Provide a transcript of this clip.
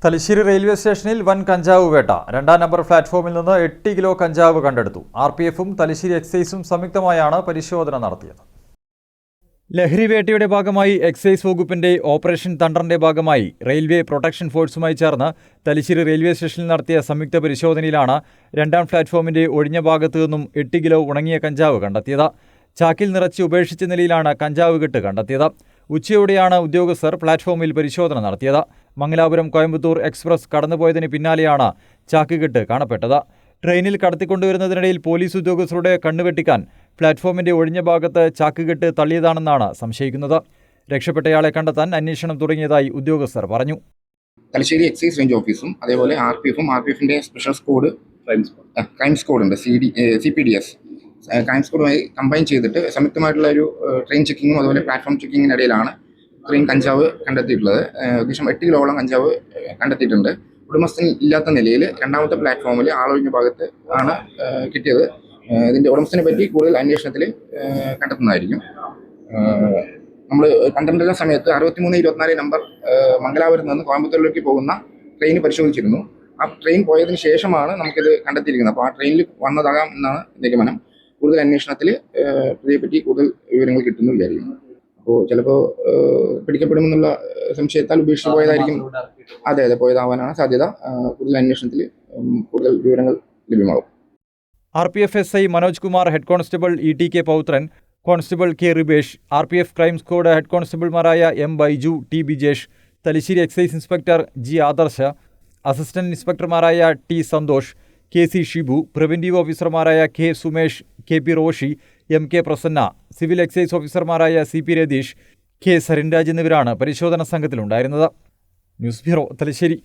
Thalassery railway സ്റ്റേഷനിൽ വൻ കഞ്ചാവ് വേട്ട. 2-ാം നമ്പർ പ്ലാറ്റ്ഫോമിൽ നിന്ന് 8 കിലോ കഞ്ചാവ് കണ്ടെടുത്തു. RPFും തലശ്ശേരി എക്സൈസും സംയുക്തമായാണ് പരിശോധന നടത്തിയത്. ലഹരി വേട്ടയുടെ ഭാഗമായി എക്സൈസ് വകുപ്പിന്റെ ഓപ്പറേഷൻ തണ്ടറിന്റെ ഭാഗമായി റെയിൽവേ പ്രൊട്ടക്ഷൻ ഫോഴ്സുമായി ചേർന്ന് തലശ്ശേരി റെയിൽവേ സ്റ്റേഷനിൽ നടത്തിയ സംയുക്ത പരിശോധനയിലാണ് 2-ാം പ്ലാറ്റ്ഫോമിന്റെ ഒഴിഞ്ഞ ഭാഗത്തു നിന്നും 8 കിലോ ഉണങ്ങിയ കഞ്ചാവ് കണ്ടെത്തിയത്. ചാക്കിൽ നിറച്ച് ഉപേക്ഷിച്ച നിലയിലാണ് കഞ്ചാവ് കെട്ട് കണ്ടെത്തിയത്. ഉച്ചയോടെയാണ് ഉദ്യോഗസ്ഥർ പ്ലാറ്റ്ഫോമിൽ പരിശോധന നടത്തിയത്. മംഗലാപുരം കോയമ്പത്തൂർ എക്സ്പ്രസ് കടന്നുപോയതിന് പിന്നാലെയാണ് ചാക്കുകെട്ട് കാണപ്പെട്ടത്. ട്രെയിനിൽ കടത്തിക്കൊണ്ടുവരുന്നതിനിടയിൽ പോലീസ് ഉദ്യോഗസ്ഥരുടെ കണ്ണുവെട്ടിക്കാൻ പ്ലാറ്റ്ഫോമിന്റെ ഒഴിഞ്ഞ ഭാഗത്ത് ചാക്കുകെട്ട് തള്ളിയതാണെന്നാണ് സംശയിക്കുന്നത്. രക്ഷപ്പെട്ടയാളെ കണ്ടെത്താൻ അന്വേഷണം തുടങ്ങിയതായി ഉദ്യോഗസ്ഥർ പറഞ്ഞു. തലശ്ശേരി എക്സൈസ് റേഞ്ച് ഓഫീസും അതേപോലെ RPFിന്റെ സ്പെഷ്യൽ സ്ക്വാഡ് ക്രൈം സ്ക്വാഡ് ഉണ്ട്, CPDS ക്രൈം സ്ക്വാഡുമായി കമ്പൈൻ ചെയ്തിട്ട് സംയുക്തമായിട്ടുള്ള ഒരു ട്രെയിൻ ചെക്കിങ്ങും അതുപോലെ പ്ലാറ്റ്ഫോം ചെക്കിങ്ങിനിടയിലാണ് ഇത്രയും കഞ്ചാവ് കണ്ടെത്തിയിട്ടുള്ളത്. ഏകദേശം 8 കിലോളം കഞ്ചാവ് കണ്ടെത്തിയിട്ടുണ്ട്. ഉടമസ്ഥൻ ഇല്ലാത്ത നിലയിൽ 2-ാമത്തെ പ്ലാറ്റ്ഫോമിൽ ആളൊഴിഞ്ഞ ഭാഗത്ത് ആണ് കിട്ടിയത്. ഇതിൻ്റെ ഉടമസ്ഥനെ പറ്റി കൂടുതൽ അന്വേഷണത്തിൽ കണ്ടെത്തുന്നതായിരിക്കും. നമ്മൾ കണ്ടെത്തുന്ന സമയത്ത് 6324 നമ്പർ മംഗലാപുരത്ത് നിന്ന് കോയമ്പത്തൂരിലേക്ക് പോകുന്ന ട്രെയിൻ പരിശോധിച്ചിരുന്നു. ആ ട്രെയിൻ പോയതിന് ശേഷമാണ് നമുക്കിത് കണ്ടെത്തിയിരിക്കുന്നത്. അപ്പോൾ ആ ട്രെയിനിൽ വന്നതാകാം എന്നാണ് നിഗമനം. കൂടുതൽ അന്വേഷണത്തിൽ പ്രതിയെപ്പറ്റി കൂടുതൽ വിവരങ്ങൾ കിട്ടുന്നു വിചാരിക്കുന്നു. അപ്പോൾ ചിലപ്പോൾ പിടിക്കപ്പെടുമെന്നുള്ള സംശയത്താൽ ഉപേക്ഷിച്ച് പോയതായിരിക്കും. അതെ പോയതാവാനാണ് സാധ്യത. കൂടുതൽ അന്വേഷണത്തിൽ കൂടുതൽ വിവരങ്ങൾ ലഭ്യമാകും. RPF SI Manoj Kumar, head constable ETK പൗത്രൻ, constable K Ribesh, RPF crime squad head കോൺസ്റ്റബിൾമാരായ M Baiju, T Bijesh, Thalassery excise inspector G Adarsha, assistant ഇൻസ്പെക്ടർമാരായ T Santhosh, KC Shibu, preventive ഓഫീസർമാരായ K Sumesh, KP Roshi, MK Prasanna, civil excise ഓഫീസർമാരായ CP രതീഷ്, K സരിൻരാജ് എന്നിവരാണ് പരിശോധനാ സംഘത്തിലുണ്ടായിരുന്നത്. News bureau, Thalassery.